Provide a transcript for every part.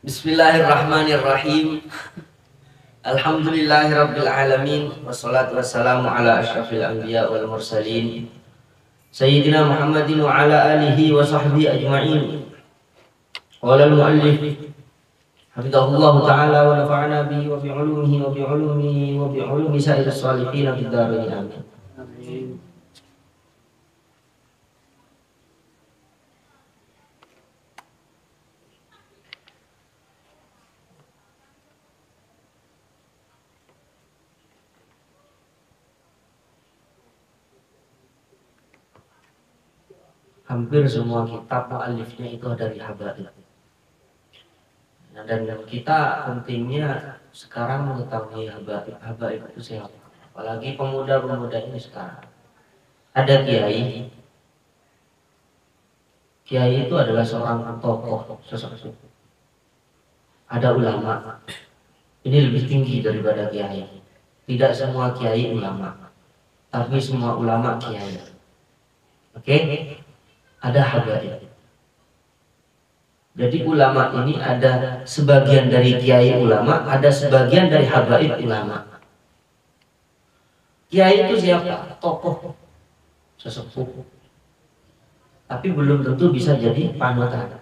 Bismillahirrahmanirrahim. Alhamdulillahirabbil alamin wassalatu wassalamu ala asyrafil anbiya wal mursalin sayyidina Muhammadin wa ala alihi wa sahbihi ajma'in. Qala al-muallif hafizahullah ta'ala wa nafa'ana bihi wa bi 'ulumihi wa bi 'ulumihi wa bi 'ulumi sa'iris shalihin fid dharain amin. Amin. Hampir semua kitab mu'allifnya itu dari habaib. Nah, dan kita pentingnya sekarang mengetahui habaib. Habaib itu siapa? Apalagi pemuda-pemuda ini sekarang. Ada kiai. Kiai itu adalah seorang tokoh, sosok. Ada ulama. Ini lebih tinggi daripada kiai. Tidak semua kiai ulama, tapi semua ulama kiai. Oke? Ada habaib. Jadi ulama ini ada sebagian dari kiai ulama, ada sebagian dari habaib ulama. Kiai itu siapa? Tokoh, sesepuh. Tapi belum tentu bisa jadi panutan.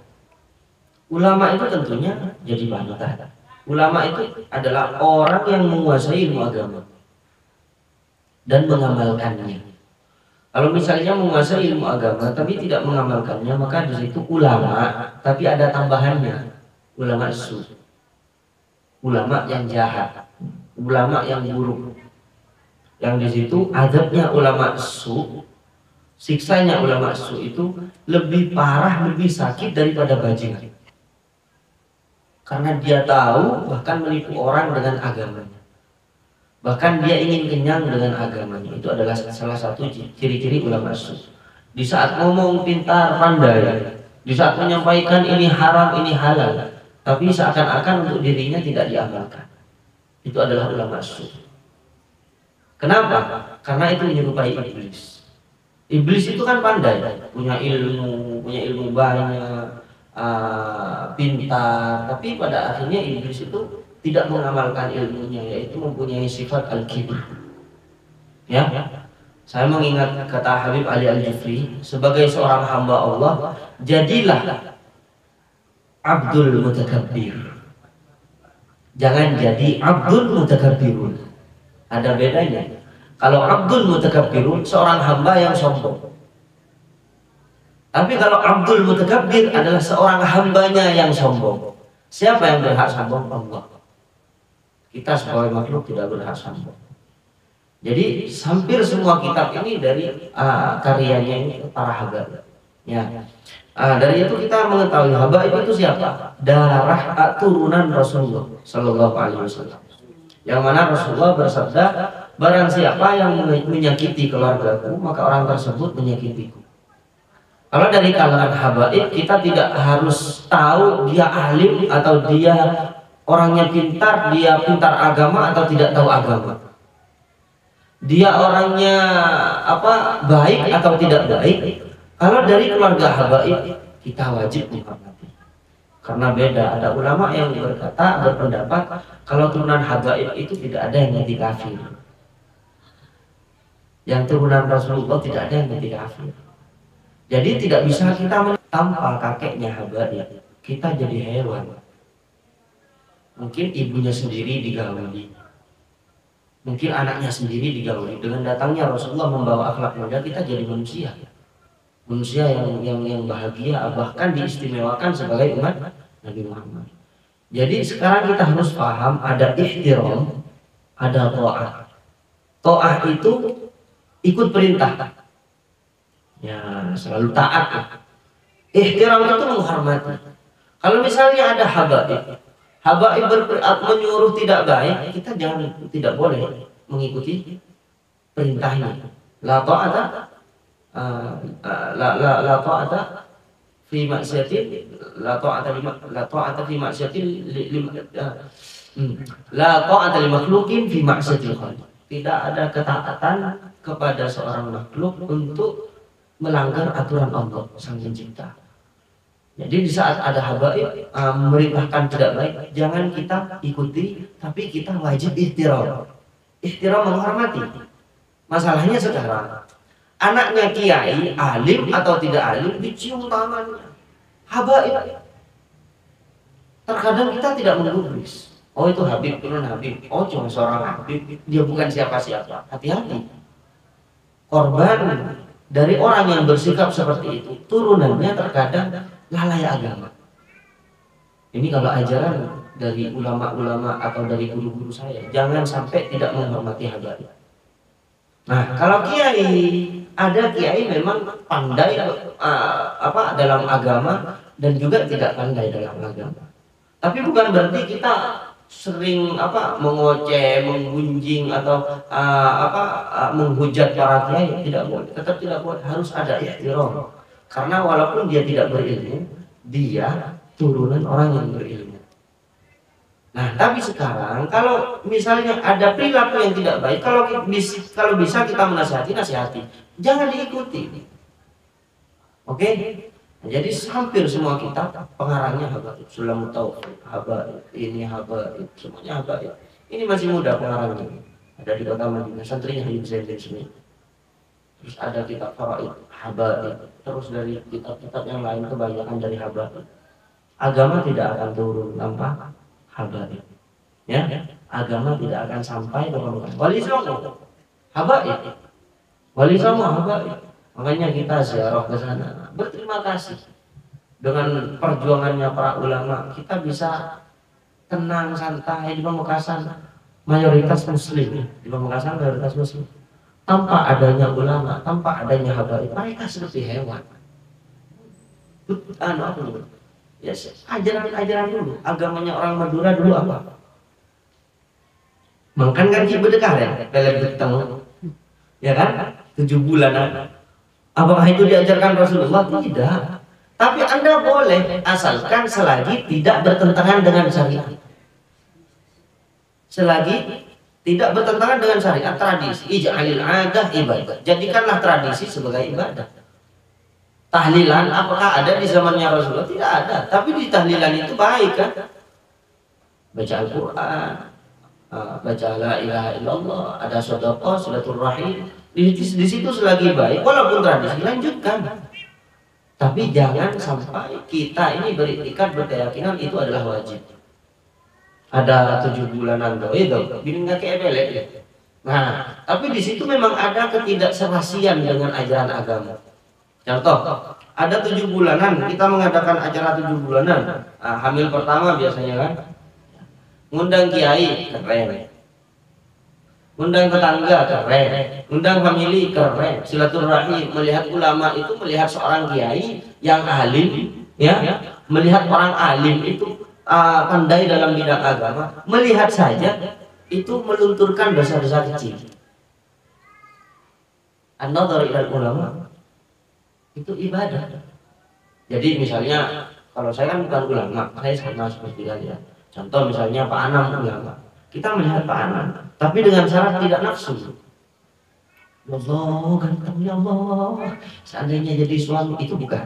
Ulama itu tentunya jadi panutan. Ulama itu adalah orang yang menguasai ilmu agama dan mengamalkannya. Kalau misalnya menguasai ilmu agama tapi tidak mengamalkannya, maka di situ ulama, tapi ada tambahannya, ulama su, ulama yang jahat, ulama yang buruk. Yang di situ azabnya ulama su, siksanya ulama su itu lebih parah, lebih sakit daripada bajingan. Karena dia tahu bahkan menipu orang dengan agamanya. Bahkan dia ingin kenyang dengan agamanya. Itu adalah salah satu ciri-ciri ulama su. Di saat ngomong pintar, pandai, di saat menyampaikan ini haram, ini halal, tapi seakan-akan untuk dirinya tidak diamalkan. Itu adalah ulama su. Kenapa? Karena itu menyerupai iblis. Iblis itu kan pandai, punya ilmu banyak, pintar, tapi pada akhirnya iblis itu tidak mengamalkan ilmunya, yaitu mempunyai sifat al-kibr. Ya, saya mengingat kata Habib Ali Al-Jufri, sebagai seorang hamba Allah, jadilah abdul mutakabbir. Jangan jadi abdul mutakabbirun. Ada bedanya. Kalau abdul mutakabbirun, seorang hamba yang sombong. Tapi kalau abdul mutakabbir adalah seorang hambanya yang sombong. Siapa yang berhak sombong? Allah. Kita sebagai makhluk tidak berhak sombong. Jadi hampir semua kitab ini dari karyanya ini para habaib. Ya. Dari itu kita mengetahui habaib itu siapa? Darah turunan Rasulullah Sallallahu Alaihi Wasallam. Yang mana Rasulullah bersabda, barang siapa yang menyakiti keluargaku, maka orang tersebut menyakitiku. Kalau dari kalangan habaib, kita tidak harus tahu dia alim atau dia orangnya pintar, dia pintar agama atau tidak tahu agama. Dia orangnya baik atau tidak baik. Kalau dari keluarga habaib, kita wajib menghormati. Karena beda, ada ulama yang berpendapat kalau turunan habaib itu tidak ada yang mati kafir. Yang turunan Rasulullah tidak ada yang mati kafir. Jadi tidak bisa kita tanpa kakeknya habaib, kita jadi hewan. Mungkin ibunya sendiri digauli, mungkin anaknya sendiri digauli. Dengan datangnya Rasulullah membawa akhlak mulia, kita jadi manusia yang bahagia, bahkan diistimewakan sebagai umat Nabi Muhammad. Jadi sekarang kita harus paham, ada ihtiram, ada ta'ah. Ta'ah itu ikut perintah, ya selalu taat. Ihtiram itu menghormati. Kalau misalnya ada habaib menyuruh tidak baik, kita tidak boleh mengikuti perintahnya. La ta'ata la ta'ata fi maksiatin, la ta'ata fi maksiatin, la ta'ata li makhluqin fi maksiatil khaliq. Tidak ada ketaatan kepada seorang makhluk untuk melanggar aturan Allah Sang Pencipta. Jadi di saat ada habaib memerintahkan tidak baik, jangan kita ikuti, tapi kita wajib ihtiram. Ihtiram menghormati. Masalahnya sekarang anaknya kiai, alim atau tidak alim, dicium tangannya. Habaib. Terkadang kita tidak menggubris. Oh itu Habib, turun Habib. Oh cuma seorang Habib, dia bukan siapa-siapa. Hati-hati. Korban dari orang yang bersikap seperti itu, turunannya terkadang lalai agama. Ini kalau ajaran dari ulama-ulama atau dari guru-guru saya, jangan sampai tidak menghormati habaib. Nah, kalau kiai, ada kiai memang pandai dalam agama dan juga tidak pandai dalam agama. Tapi bukan berarti kita sering mengoceh, menggunjing atau menghujat para kiai, tidak boleh. Tetap tidak boleh, harus ada ihtiram. Karena walaupun dia tidak berilmu, dia turunan orang yang berilmu. Nah, tapi sekarang kalau misalnya ada perilaku yang tidak baik, kalau bisa kita nasihati, jangan diikuti. Oke? Nah, jadi hampir semua kita pengarangnya habaib, Sulamut Taufiq, habaib, ini habaib, semuanya habaib. Ini masih muda pengarangnya. Ada di kota Madinah, santrinya Habib Zain bin Smith. Terus ada kitab Faraid, habaib. Terus dari kitab-kitab yang lain kebanyakan dari habaib. Agama tidak akan turun tanpa habaib. Ya, agama tidak akan sampai ke permukaan. Wali songo, habaib. Wali songo, habaib. Makanya kita ziarah ke sana. Berterima kasih dengan perjuangannya para ulama. Kita bisa tenang santai di Pamekasan. Mayoritas Muslim di Pamekasan, mayoritas Muslim. Tanpa adanya ulama, tanpa adanya habaib, mereka seperti hewan. Ajaran dulu. Agamanya orang Madura dulu apa? Makan gaji berdekat ya, pelet beteng, ya kan? 7 bulanan. Apakah itu diajarkan Rasulullah? Tidak. Tapi Anda boleh, asalkan selagi tidak bertentangan dengan syariat. Selagi tidak bertentangan dengan syariat, tradisi. Ij'alil 'adah ibadah. Jadikanlah tradisi sebagai ibadah. Tahlilan apakah ada di zamannya Rasulullah? Tidak ada. Tapi di tahlilan itu baik kan? Baca Al-Quran, baca la ilaha illallah, ada sedekah, silaturahim. Di situ selagi baik, walaupun tradisi lanjutkan. Tapi jangan sampai kita ini beriktikad berkeyakinan itu adalah wajib. Ada 7 bulanan itu, bikin nggak kayak belek ya. Nah, tapi di situ memang ada ketidakserasian dengan ajaran agama. Contoh, ada 7 bulanan kita mengadakan acara 7 bulanan. Hamil pertama biasanya kan, ngundang kiai keren. Undang tetangga keren, undang famili keren, silaturahmi, melihat ulama itu melihat seorang kiai yang alim, ya, melihat orang alim itu pandai dalam bidang agama, melihat saja itu melunturkan dosa-dosa kecil. An-nadhar ilal ulama itu ibadah. Jadi misalnya kalau saya kan bukan ulama, saya sama seperti kalian. Contoh misalnya Pak Anam ulama. Kita melihat Pak Anam, tapi dengan syarat tidak nafsu. Ya Allah, ganteng ya Allah. Seandainya jadi suami itu bukan.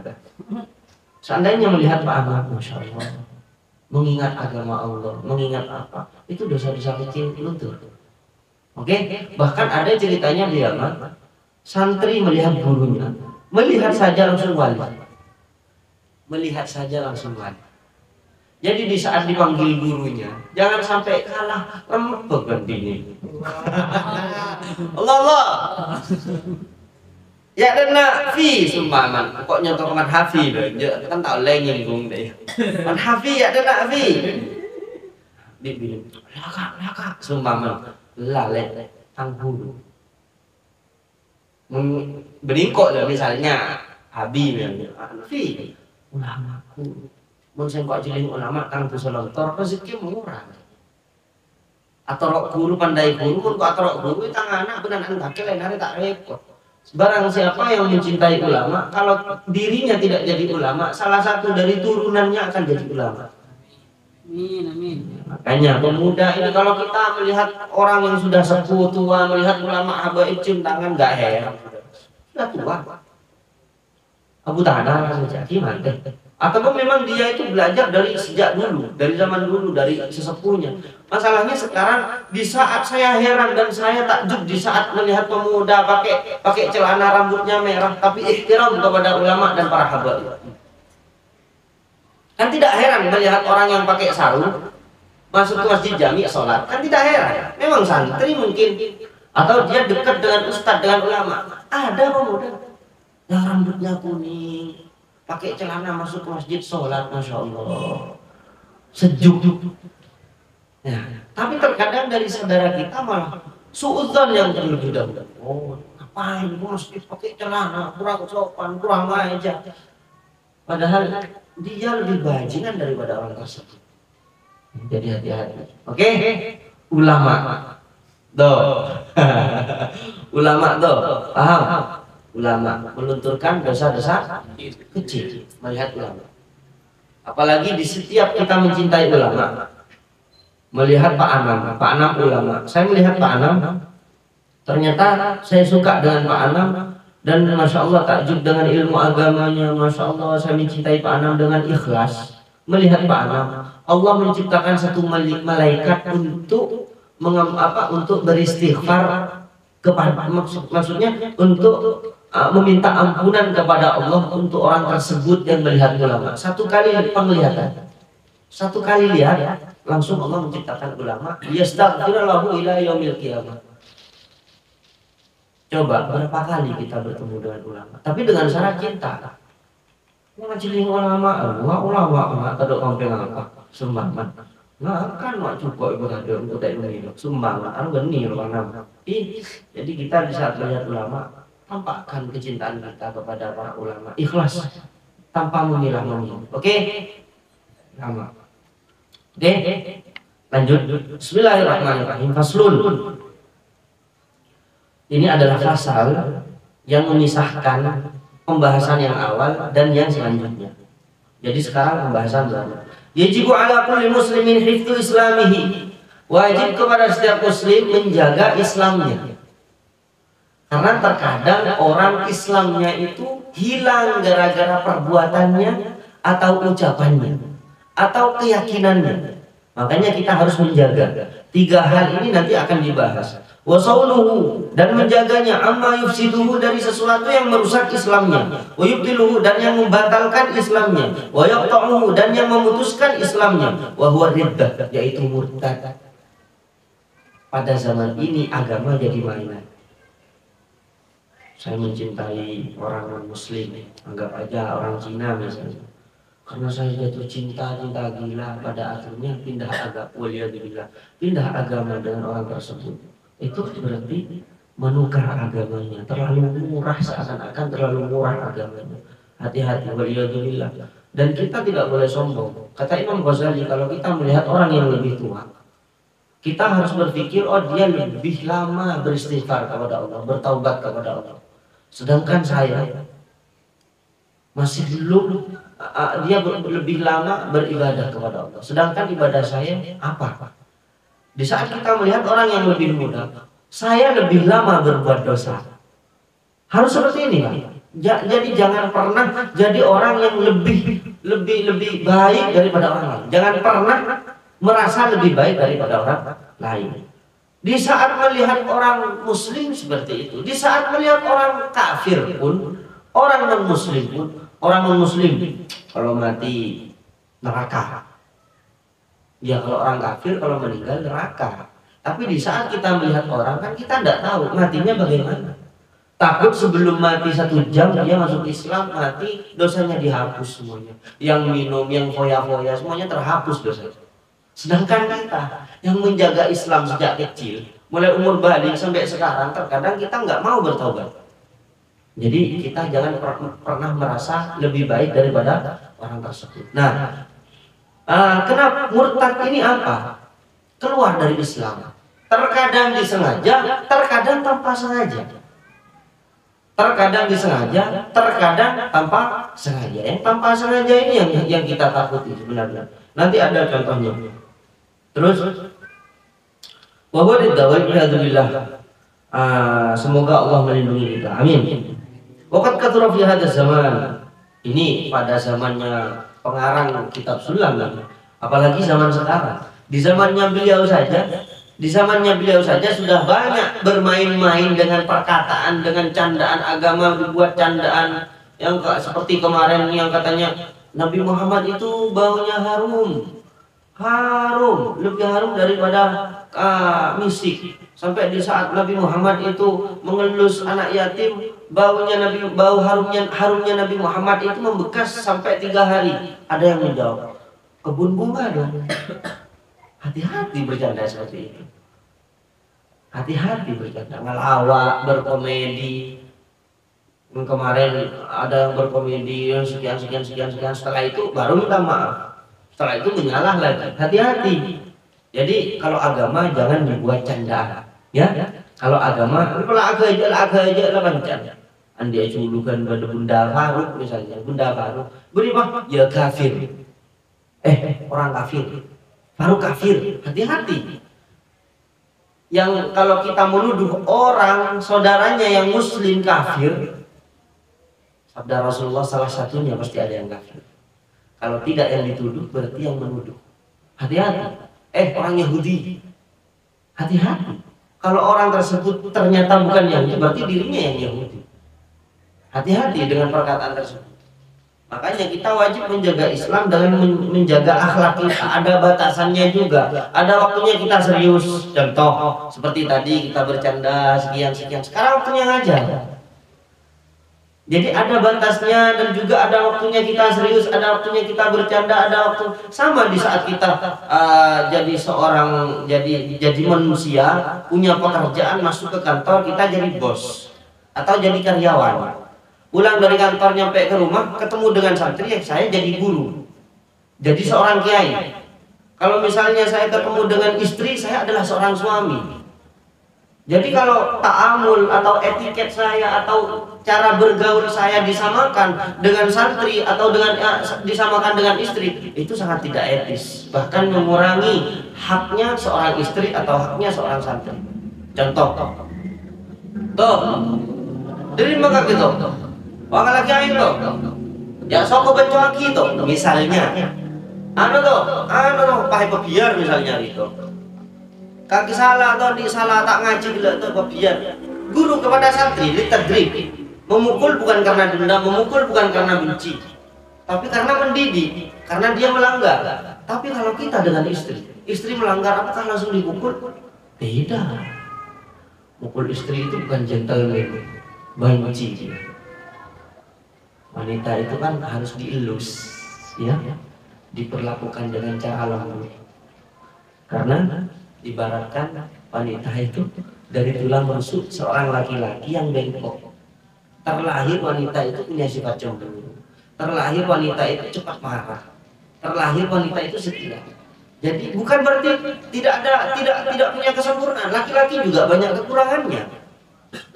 Seandainya melihat Pak Anam, masya Allah, mengingat agama Allah, mengingat apa? Itu dosa-dosa kecil luntur. Oke, bahkan ada ceritanya di Yaman, santri melihat gurunya, melihat saja langsung wali. Melihat saja langsung wali. Jadi di saat dipanggil gurunya, jangan sampai kalah rempek gandini. Allah. Ya dan Nafi sumpaman, kok nyontoh man Hafi loh, kan tak lengin gung deh. Man Hafi ya dan Nafi. Dibilang, laka, sumpaman, lalek tang guru. Beringkok lah misalnya, Habib yang Nafi, ulamaku. Mun sing kok cilik ulama kang dosa lontor rezeki murah. Atorok guru pandai guru mun kok atorok guru tang anak benanan kakek lain hari tak repot. Barang siapa yang mencintai ulama, kalau dirinya tidak jadi ulama, salah satu dari turunannya akan jadi ulama. Amin. Makanya pemuda ini kalau kita melihat orang yang sudah sepuh tua melihat ulama habaib cium tangan enggak heran. Sudah tua. Abu Tahda saja gimana? Ataupun memang dia itu belajar dari sejak dulu, dari zaman dulu, dari sesepuhnya. Masalahnya sekarang di saat saya heran dan saya takjub di saat melihat pemuda pakai celana rambutnya merah tapi ihtiram kepada ulama dan para habaib. Kan tidak heran melihat orang yang pakai sarung masuk ke masjid jami sholat, kan tidak heran. Memang santri mungkin, atau dia dekat dengan ustadz, dengan ulama. Ada pemuda yang rambutnya kuning, pakai celana masuk ke masjid sholat, masya Allah, sejuk. Ya, tapi terkadang dari saudara kita malah suudzon yang terlebih dahulu. Oh, ngapain ke masjid pakai celana, kurang sopan, kurang aja. Padahal dia lebih bajingan daripada orang tersebut. Jadi hati-hati. Oke? Ulama. Doh. Ulama doh. Paham? Ulama melunturkan dosa-dosa kecil melihat ulama. Apalagi di setiap kita mencintai ulama. Melihat Pak Anam ulama. Saya melihat Pak Anam, ternyata saya suka dengan Pak Anam dan masya Allah takjub dengan ilmu agamanya. Masya Allah saya mencintai Pak Anam dengan ikhlas. Melihat Pak Anam, Allah menciptakan satu malaikat untuk untuk beristighfar kepada, maksudnya untuk meminta ampunan kepada Allah untuk orang tersebut yang melihat ulama. Satu kali penglihatan, satu kali lihat, langsung Allah menciptakan ulama. Yastaghfirullahu ila yaumil qiyamah. Coba berapa kali kita bertemu dengan ulama, tapi dengan syarat cinta. Ngajiling ulama, ulama tak ada kampung apa, sumbangan. Nah kan mak cukup ibu ada untuk tak ini, sumbangan, geni loh nama. Jadi kita di saat melihat ulama, tampakkan kecintaan kita kepada para ulama, ikhlas, tanpa memilah-milah. Oke, lama. Oke, lanjut. Bismillahirrahmanirrahim. Faslun. Ini adalah fasal yang memisahkan pembahasan yang awal dan yang selanjutnya. Jadi sekarang pembahasan baru. Yajibu ala kulli muslimin hifdzu islamihi. Wajib kepada setiap muslim menjaga Islamnya. Karena terkadang orang Islamnya itu hilang gara-gara perbuatannya atau ucapannya atau keyakinannya. Makanya kita harus menjaga. 3 hal ini nanti akan dibahas. Wasaunuhu, dan menjaganya, amma yufsiduhu, dari sesuatu yang merusak Islamnya, wa yubtiluhu, dan yang membatalkan Islamnya, wa yaqta'uhu, dan yang memutuskan Islamnya, wa huwa riddah, yaitu murtad. Pada zaman ini agama jadi mainan. Saya mencintai orang non-muslim, anggap aja orang Cina misalnya. Karena saya jatuh cinta gila, pada akhirnya pindah agama dengan orang tersebut. Itu berarti menukar agamanya, terlalu murah, seakan-akan terlalu murah agamanya. Hati-hati, waliyadzubillah. Dan kita tidak boleh sombong. Kata Imam Ghazali, kalau kita melihat orang yang lebih tua, kita harus berpikir, oh dia lebih lama beristighfar kepada Allah, bertaubat kepada Allah. Sedangkan saya masih belum, dia lebih lama beribadah kepada Allah. Sedangkan ibadah saya apa? Di saat kita melihat orang yang lebih muda, saya lebih lama berbuat dosa. Harus seperti ini, Pak. Jadi jangan pernah jadi orang yang lebih baik daripada orang lain. Jangan pernah merasa lebih baik daripada orang lain. Di saat melihat orang muslim seperti itu, di saat melihat orang kafir pun, orang non-muslim pun, orang non-muslim kalau mati neraka. Ya kalau orang kafir kalau meninggal neraka. Tapi di saat kita melihat orang, kan kita tidak tahu matinya bagaimana. Takut sebelum mati 1 jam dia masuk Islam, mati dosanya dihapus semuanya. Yang minum, yang foya-foya semuanya terhapus dosanya. Sedangkan kita yang menjaga Islam sejak kecil, mulai umur balik sampai sekarang, terkadang kita nggak mau bertaubat. Jadi kita jangan pernah merasa lebih baik daripada orang tersebut. Nah, kenapa murtad ini apa? Keluar dari Islam. Terkadang disengaja, terkadang tanpa sengaja. Terkadang disengaja, terkadang tanpa sengaja. Yang tanpa sengaja ini yang kita takuti sebenarnya. Nanti ada contohnya. Terus, semoga Allah melindungi kita. Amin. Waqad kathura fi hadzal zaman Ini pada zamannya pengarang kitab Sulam, apalagi zaman sekarang. Di zamannya beliau saja sudah banyak bermain-main dengan perkataan, dengan candaan agama, dibuat candaan yang seperti kemarin yang katanya Nabi Muhammad itu baunya harum, lebih harum daripada misik. Sampai di saat Nabi Muhammad itu mengelus anak yatim, bau harumnya Nabi Muhammad itu membekas sampai 3 hari. Ada yang menjawab, kebun bunga dong. Hati-hati bercanda seperti itu. Hati-hati bercanda, ngelawak, berkomedi. Kemarin ada yang berkomedi sekian. Setelah itu baru minta maaf. Setelah itu menyalah lagi. Hati-hati. Jadi kalau agama jangan dibuat candaan, ya. Kalau agama, kalau aga aja lah pancen. Andi julukan pada Bunda Faruk misalnya, Bunda Faruk. Beri mah ya kafir. Orang kafir. Faruk kafir. Hati-hati. Yang kalau kita menuduh orang saudaranya yang muslim kafir, sabda Rasulullah salah satunya pasti ada yang kafir. Kalau tidak yang dituduh berarti yang menuduh. Hati-hati. Orang Yahudi. Hati-hati. Kalau orang tersebut ternyata bukan Yahudi, berarti dirinya yang Yahudi. Hati-hati dengan perkataan tersebut. Makanya kita wajib menjaga Islam dengan menjaga akhlak kita. Ada batasannya juga. Ada waktunya kita serius. Contoh seperti tadi kita bercanda sekian. Sekarang waktunya ngajar. Jadi ada batasnya dan juga ada waktunya kita serius, ada waktunya kita bercanda, ada waktu sama di saat kita jadi manusia, punya pekerjaan, masuk ke kantor, kita jadi bos atau jadi karyawan. Pulang dari kantor nyampe ke rumah ketemu dengan santri, saya jadi guru. Jadi seorang kiai. Kalau misalnya saya ketemu dengan istri, saya adalah seorang suami. Jadi kalau ta'amul atau etiket saya atau cara bergaul saya disamakan dengan santri atau disamakan dengan istri, itu sangat tidak etis, bahkan mengurangi haknya seorang istri atau haknya seorang santri. Contoh, dari maka gitu, orang lagi aing ya soko bencoaki misalnya, pakai pebiar misalnya gitu. Kaki salah atau di salah tak ngaji bila itu biar guru kepada santri litadrib, memukul bukan karena dendam, memukul bukan karena benci, tapi karena mendidik, karena dia melanggar. Tapi kalau kita dengan istri melanggar, apakah langsung dipukul? Tidak. Mukul istri itu bukan gentleman, benci. Wanita itu kan harus dielus, ya, diperlakukan dengan cara lembut, karena ibaratkan wanita itu dari tulang rusuk seorang laki-laki yang bengkok. Terlahir wanita itu punya sifat cemburu. Terlahir wanita itu cepat marah. Terlahir wanita itu setia. Jadi bukan berarti tidak punya kesempurnaan. Laki-laki juga banyak kekurangannya.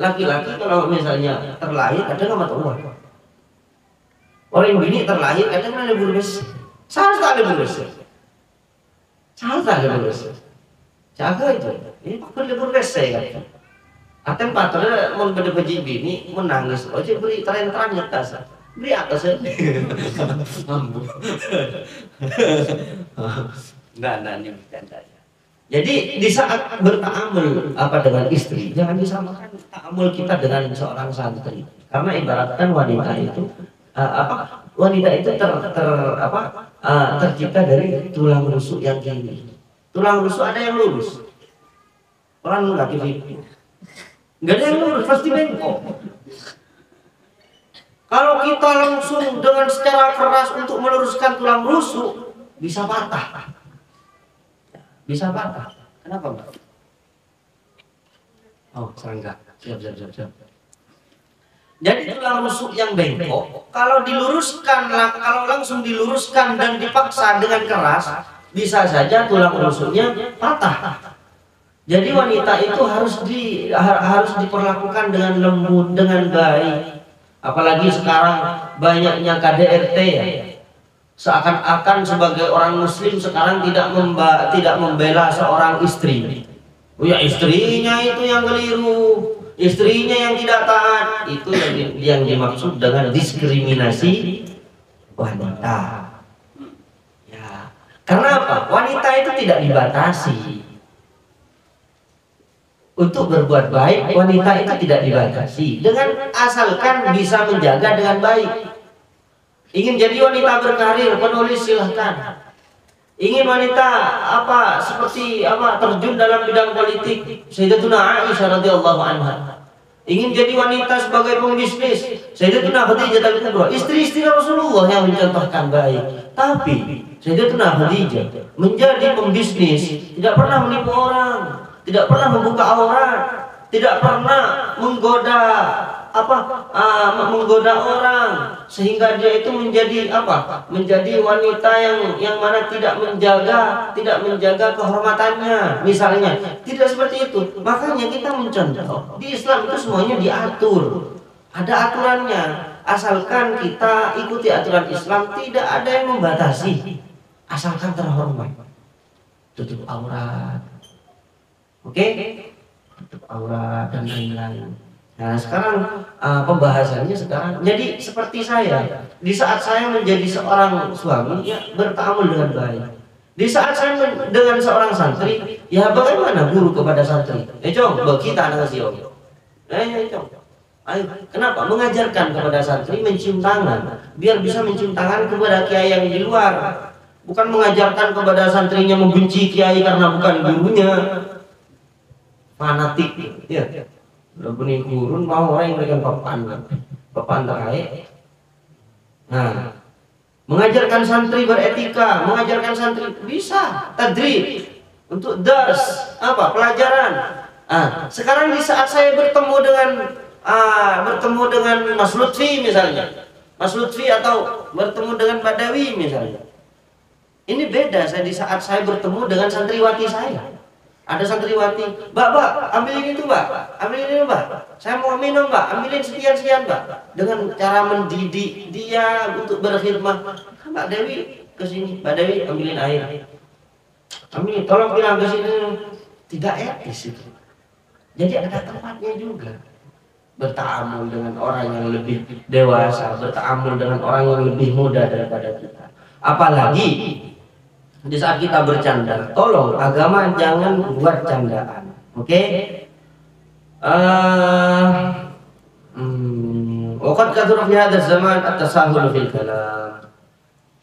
Laki-laki kalau misalnya terlahir kadang nggak tahu. Orang bini terlahir kadang ada burus. Salah burus. Jaga itu. Ini pakai libur saya kan. Atem patron mau beda biji bini menangis. Ojo beri terang nyetas. Beri atas ya. Mampu. Nah ini bercandanya. Jadi di saat bertaamul dengan istri, jangan disamakan taamul kita dengan seorang santri. Karena ibaratkan wanita itu tercipta dari tulang rusuk yang gini. Tulang rusuk ada yang lurus, orang lagi pipi, nggak ada yang lurus, pasti bengkok. Kalau kita langsung dengan secara keras untuk meluruskan tulang rusuk, bisa patah. Kenapa, Mbak? Oh, serangga. Siap. Jadi tulang rusuk yang bengkok, kalau langsung diluruskan dan dipaksa dengan keras, bisa saja tulang rusuknya patah. Jadi wanita itu harus diperlakukan dengan lembut, dengan baik. Apalagi sekarang banyaknya KDRT ya. Seakan-akan sebagai orang muslim sekarang tidak membela seorang istri. Oh ya, istrinya itu yang keliru, istrinya yang tidak taat. Itu yang dimaksud dengan diskriminasi wanita. Ya, karena apa? Wanita itu tidak dibatasi. Untuk berbuat baik, wanita itu tidak dibatasi. Dengan asalkan bisa menjaga dengan baik. Ingin jadi wanita berkarir, penulis silahkan. Ingin wanita seperti terjun dalam bidang politik, Sayyidatuna Aisyah radhiyallahu anha. Ingin jadi wanita sebagai pembisnis, Sayyidatuna Khadijah al-Kubra, istri-istri Rasulullah yang mencontohkan baik. Tapi Sayyidatuna Khadijah menjadi pembisnis, tidak pernah menipu orang, tidak pernah membuka aurat, tidak pernah menggoda menggoda orang, sehingga dia itu menjadi menjadi wanita yang mana tidak menjaga kehormatannya misalnya, tidak seperti itu. Makanya kita mencontoh di Islam itu semuanya diatur, ada aturannya, asalkan kita ikuti aturan Islam, tidak ada yang membatasi, asalkan terhormat, tutup aurat, oke? Tutup aurat dan lain-lain. Nah sekarang pembahasannya sekarang jadi seperti saya. Di saat saya menjadi seorang suami, ya bertaamul dengan baik. Di saat saya dengan seorang santri, ya bagaimana guru kepada santri? Cong, kita anak sih om. Cong. Ayo, kenapa? Mengajarkan kepada santri mencium tangan, biar bisa mencium tangan kepada kiai yang di luar. Bukan mengajarkan kepada santrinya membenci kiai karena bukan gurunya. Fanatik, ya. Udah benih gurun mau orang yang berikan papan terkait. Nah, mengajarkan santri beretika, mengajarkan santri bisa tadrib untuk dars pelajaran. Sekarang di saat saya bertemu dengan Mas Lutfi misalnya, Mas Lutfi atau bertemu dengan Badawi misalnya, ini beda. Saya di saat saya bertemu dengan santriwati saya. Ada santriwati, Mbak, ambilin itu Mbak, ambilin ini Mbak, saya mau minum Mbak, ambilin sekian Mbak. Dengan cara mendidik dia untuk berkhidmat. Mbak Dewi kesini, Mbak Dewi ambilin air, ambilin, tolong bilang kesini. Tidak etis itu. Jadi ada tempatnya juga. Bertaamul dengan orang yang lebih dewasa, bertaamul dengan orang yang lebih muda daripada kita. Apalagi di saat kita bercanda, tolong agama jangan buat candaan, oke? Waqad kathura fi hadzal zaman at-tasahul fil kalam,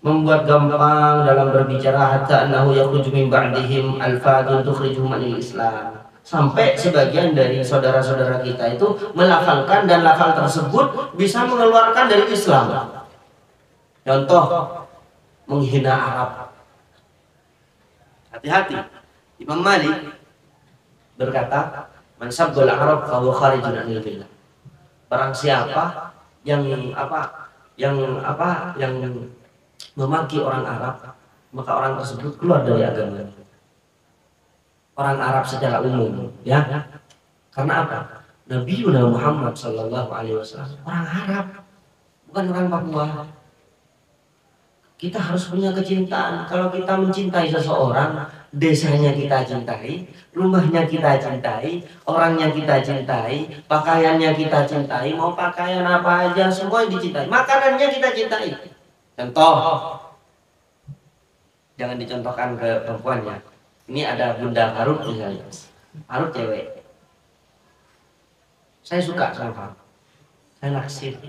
membuat gampang dalam berbicara, hatta annahu yakhruju min ba'dihim alfadun tukhrijuhum anil Islam. Sampai sebagian dari saudara-saudara kita itu melafalkan, dan lafal tersebut bisa mengeluarkan dari Islam. Contoh, menghina Arab. Hati-hati. Imam Malik berkata, "Man sabbal Arab fa huwa kharijun anil millah." Barang siapa yang memaki orang Arab, maka orang tersebut keluar dari agama. Orang Arab secara umum, ya. Karena apa? Nabi Muhammad sallallahu alaihi wasallam orang Arab, bukan orang Papua. Kita harus punya kecintaan. Kalau kita mencintai seseorang, desanya kita cintai, rumahnya kita cintai, orangnya kita cintai, pakaiannya kita cintai, mau pakaian apa aja semua dicintai, makanannya kita cintai. Contoh, jangan dicontohkan ke perempuannya. Ini ada Bunda Faruk misalnya, Faruk cewek. Saya suka sama Faruk, saya naksir.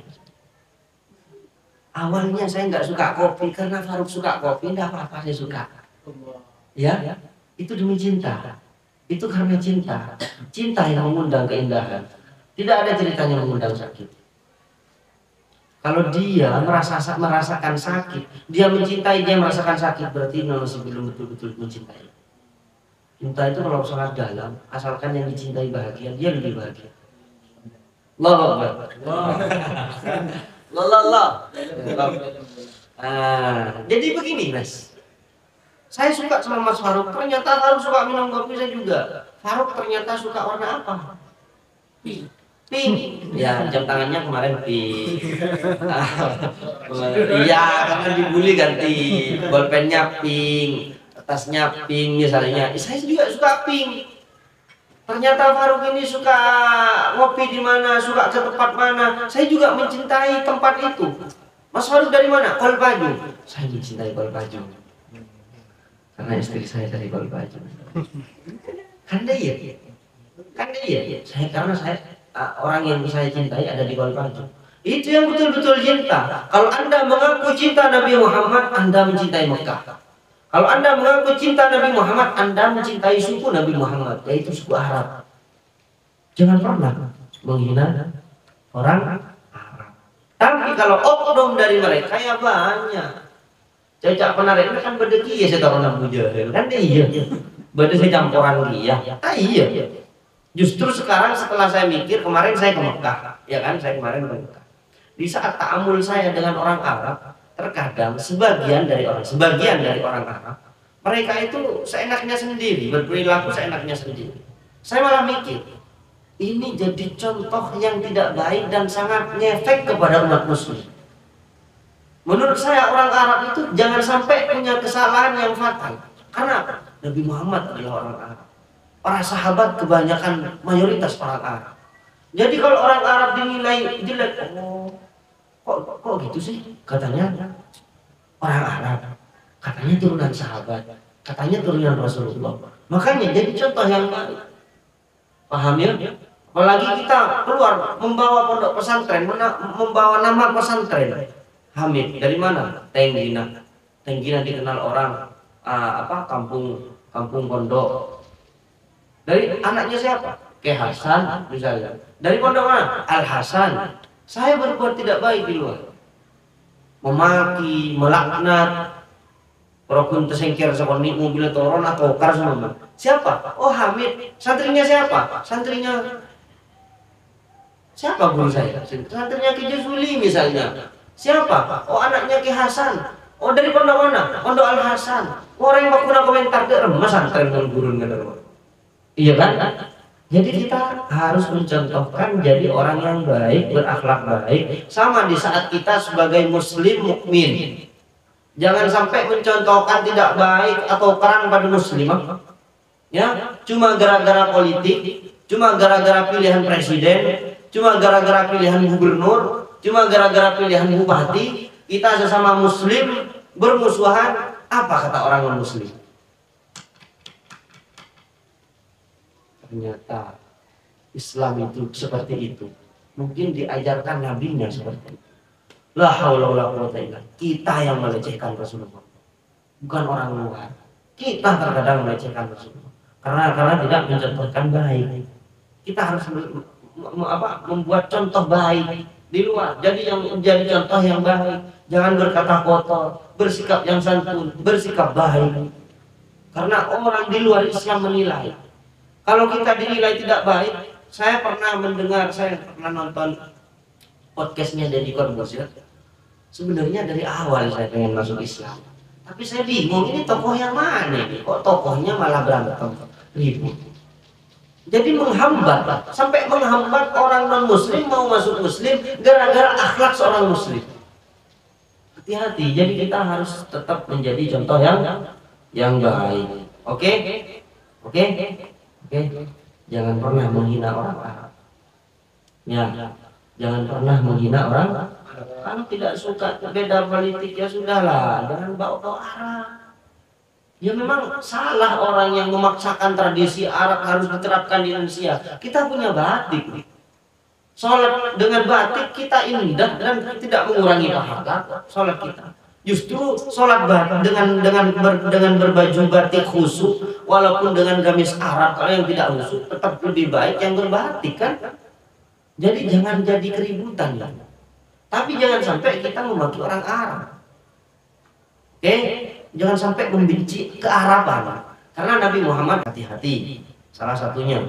Awalnya saya nggak suka kopi, karena Faruk suka kopi, nggak apa-apa saya suka. Ya, itu demi cinta. Itu karena cinta. Cinta yang mengundang keindahan. Tidak ada ceritanya mengundang sakit. Kalau dia merasakan sakit, dia mencintai, dia merasakan sakit, berarti masih belum betul-betul mencintai. Cinta itu kalau sangat dalam, asalkan yang dicintai bahagia, dia lebih bahagia. Allah. Jadi begini Mas, saya suka sama Mas Faruk, ternyata Faruk suka minum kopi, saya juga. Faruk ternyata suka warna apa? Pink. Ya, jam tangannya kemarin pink. Iya, karena dibully ganti. Bolpennya pink, tasnya pink misalnya. Saya juga suka pink. Ternyata Faruk ini suka ngopi di mana, suka ke tempat mana. Saya juga mencintai tempat itu. Mas Faruk dari mana? Kolpaju. Saya mencintai Kolpaju karena istri saya dari Kolpaju. Kan dia, kan dia. Karena saya orang yang saya cintai ada di Kolpaju. Itu yang betul-betul cinta. Kalau Anda mengaku cinta Nabi Muhammad, Anda mencintai Mekah. Kalau Anda mengaku cinta Nabi Muhammad, Anda mencintai suku Nabi Muhammad, yaitu suku Arab. Jangan pernah menghina orang Arab. Tapi kalau oknum dari mereka ya banyak. Cecak penarik ini kan beda kia saya taruh Abu Jahil kan iya. Beda saya campuran dia. Iya. Justru sekarang setelah saya mikir, kemarin saya ke Mekah, ya kan, saya kemarin ke Mekah. Di saat ta'amul saya dengan orang Arab, terkadang sebagian dari orang Arab, mereka itu seenaknya sendiri, berperilaku seenaknya sendiri. Saya malah mikir, ini jadi contoh yang tidak baik dan sangat ngefek kepada umat muslim. Menurut saya orang Arab itu jangan sampai punya kesalahan yang fatal. Karena Nabi Muhammad adalah orang Arab. Para sahabat kebanyakan mayoritas orang Arab. Jadi kalau orang Arab dinilai jelek, kok gitu sih? Katanya orang Arab, katanya turunan sahabat, katanya turunan Rasulullah. Makanya jadi contoh yang baik. Paham ya? Apalagi kita keluar membawa pondok pesantren, membawa nama pesantren. Hamid dari mana? Tenggina. Tenggina dikenal orang kampung pondok. Dari anaknya siapa? Ke Hasan misalnya. Dari pondok mana? Al Hasan. Saya berbuat tidak baik di luar, memaki, melaknat, rokun tersengker sekolah mobil toron atau kar semua. Siapa? Oh Hamid. Santrinya siapa? Santrinya siapa guru saya? Santrinya Ki Juzuli misalnya. Siapa? Oh anaknya Ki Hasan. Oh dari pondok mana? Pondok Al Hasan. Orang yang mau komentar ke remas santri dan guru nggak. Iya kan? Jadi kita harus mencontohkan jadi orang yang baik, berakhlak baik, sama di saat kita sebagai muslim mukmin. Jangan sampai mencontohkan tidak baik atau perang pada muslimah. Ya, cuma gara-gara politik, cuma gara-gara pilihan presiden, cuma gara-gara pilihan gubernur, cuma gara-gara pilihan bupati, kita sesama muslim bermusuhan. Apa kata orang non-muslim? Ternyata Islam itu seperti itu. Mungkin diajarkan nabinya seperti itu. La haula wala quwwata illa billah. Kita yang melecehkan Rasulullah, bukan orang luar. Kita terkadang melecehkan Rasulullah karena tidak mencontohkan baik. Kita harus membuat contoh baik di luar. Jadi yang menjadi contoh yang baik. Jangan berkata kotor, bersikap yang santun, bersikap baik. Karena orang di luar Islam menilai. Kalau kita dinilai tidak baik, saya pernah nonton podcastnya Deddy Corbuzier. Sebenarnya dari awal saya pengen masuk Islam, tapi saya bingung ini tokoh yang mana nih? Kok tokohnya malah berantem, ribut. Jadi sampai menghambat orang non Muslim mau masuk Muslim gara-gara akhlak seorang Muslim. Hati-hati. Jadi kita harus tetap menjadi contoh yang baik. Oke? Jangan pernah menghina orang Arab. Ya, jangan pernah menghina orang Arab. Kalau tidak suka beda politik ya sudahlah, jangan bawa Arab. Ya memang salah orang yang memaksakan tradisi Arab harus diterapkan di Indonesia. Kita punya batik. Sholat dengan batik kita indah dan tidak mengurangi pahala sholat kita. Justru sholat dengan berbaju batik khusyuk, walaupun dengan gamis Arab, kalau yang tidak khusyuk tetap lebih baik yang berbatik kan. Jadi jangan jadi keributan kan. Tapi jangan sampai kita memaki orang Arab. Oke, jangan sampai membenci kearaban. Karena Nabi Muhammad hati-hati. Salah satunya.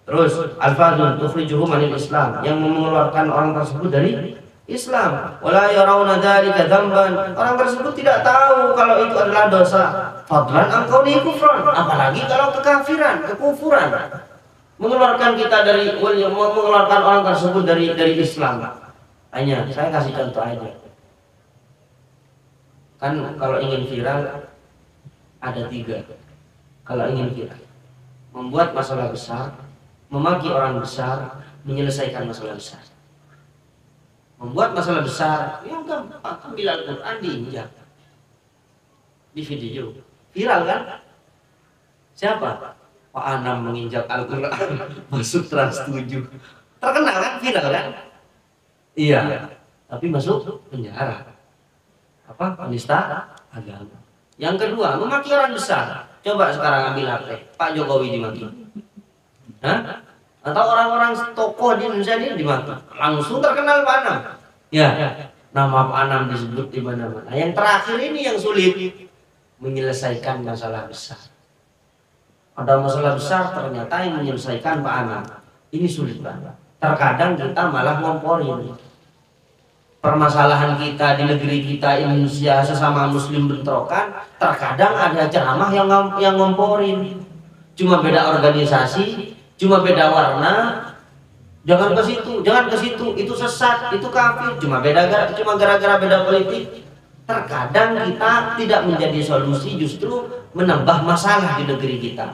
Terus al-fadhun tukhrijuhum anil Islam, yang mengeluarkan orang tersebut dari Islam. Wala yarawna dzalika dzamban. Orang tersebut tidak tahu kalau itu adalah dosa. Fadlan an kauni kufran. Apalagi kalau kekafiran, kekufuran. Mengeluarkan orang tersebut dari Islam. Hanya saya kasih contoh aja. Kan kalau ingin viral ada 3. Kalau ingin viral, membuat masalah besar, memaki orang besar, menyelesaikan masalah besar. membuat masalah besar. Yang gampang, ambil Al-Quran diinjak di video, viral kan? Siapa? Pak Anam menginjak Al-Quran masuk Trans 7, terkenal kan, viral kan? Iya, tapi masuk penjara. Apa? Penista agama. Yang kedua, memaki orang besar. Coba sekarang ambil HP, Pak Jokowi dimaki. Hah? Atau orang-orang tokoh di Indonesia ini dimaki. Langsung terkenal Pak Anam. Ya, nama Pak Anam disebut di mana-mana. Yang terakhir ini yang sulit, menyelesaikan masalah besar. Ada masalah besar, ternyata yang menyelesaikan Pak Anam. Ini sulit banget. Terkadang kita malah ngomporin permasalahan kita di negeri kita Indonesia, sesama muslim bentrokan. Terkadang ada ceramah yang ngomporin, cuma beda organisasi, cuma beda warna, jangan ke situ, jangan ke situ, itu sesat, itu kafir, cuma gara-gara beda politik. Terkadang kita tidak menjadi solusi, justru menambah masalah di negeri kita.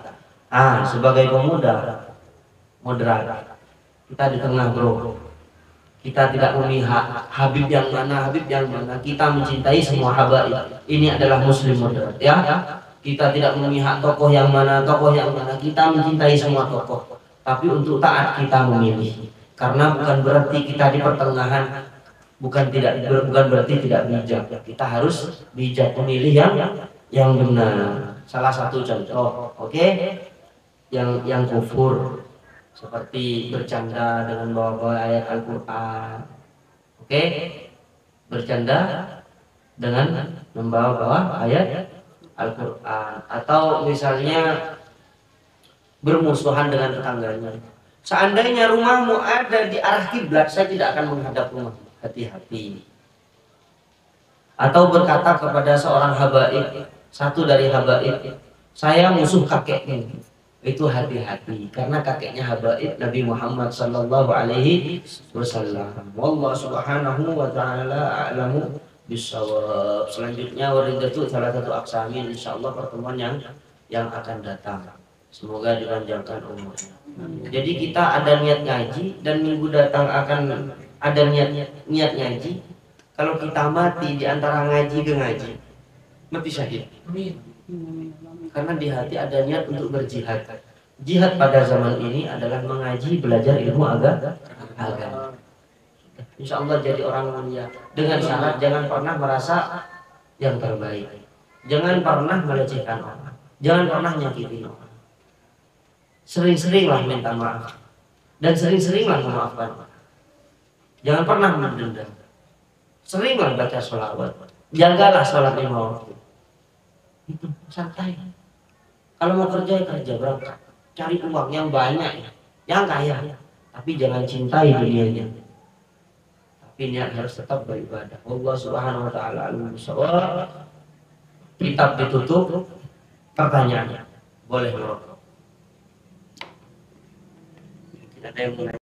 Sebagai pemuda moderat, kita di tengah, bro. Kita tidak memihak Habib yang mana, kita mencintai semua habaib. Ini adalah muslim moderat, ya. Kita tidak memihak tokoh yang mana, kita mencintai semua tokoh. Tapi untuk taat kita memilih, karena bukan berarti kita di pertengahan, bukan berarti tidak bijak. Kita harus bijak memilih yang benar. Salah satu contoh, oke? Yang kufur, seperti bercanda dengan bawa-bawa ayat Al-Quran, oke? Bercanda dengan membawa-bawa ayat Al-Quran, atau misalnya bermusuhan dengan tetangganya. Seandainya rumahmu ada di arah kiblat, saya tidak akan menghadap rumah. Hati-hati. Atau berkata kepada seorang habaib, satu dari habaib, saya musuh kakeknya. Itu hati-hati, karena kakeknya habaib Nabi Muhammad sallallahu alaihi wasallam. Wallahu subhanahu wa ta'ala a'lamu bisawab. Selanjutnya waridatu salah satu aksamin, insyaallah pertemuan yang akan datang. Semoga dipanjangkan umurnya. Jadi kita ada niat ngaji, dan minggu datang akan ada niat ngaji. Kalau kita mati di antara ngaji ke ngaji, mati syahid. Karena di hati ada niat untuk berjihad. Jihad pada zaman ini adalah mengaji, belajar ilmu agama. Insya Allah jadi orang mulia. Dengan syarat jangan pernah merasa yang terbaik, jangan pernah melecehkan orang, jangan pernah nyakitin orang. Sering-seringlah minta maaf, dan sering-seringlah memaafkan. Jangan pernah mendendam. Seringlah baca sholawat, jagalah sholat 5 waktu. Itu santai. Kalau mau kerja, berangkat, cari uang yang banyak, yang kaya, tapi jangan cintai dunianya. Tapi niat harus tetap beribadah. Allah subhanahu wa ta'ala al-musawwar. Kitab ditutup, pertanyaannya boleh merokok. Tidak ada yang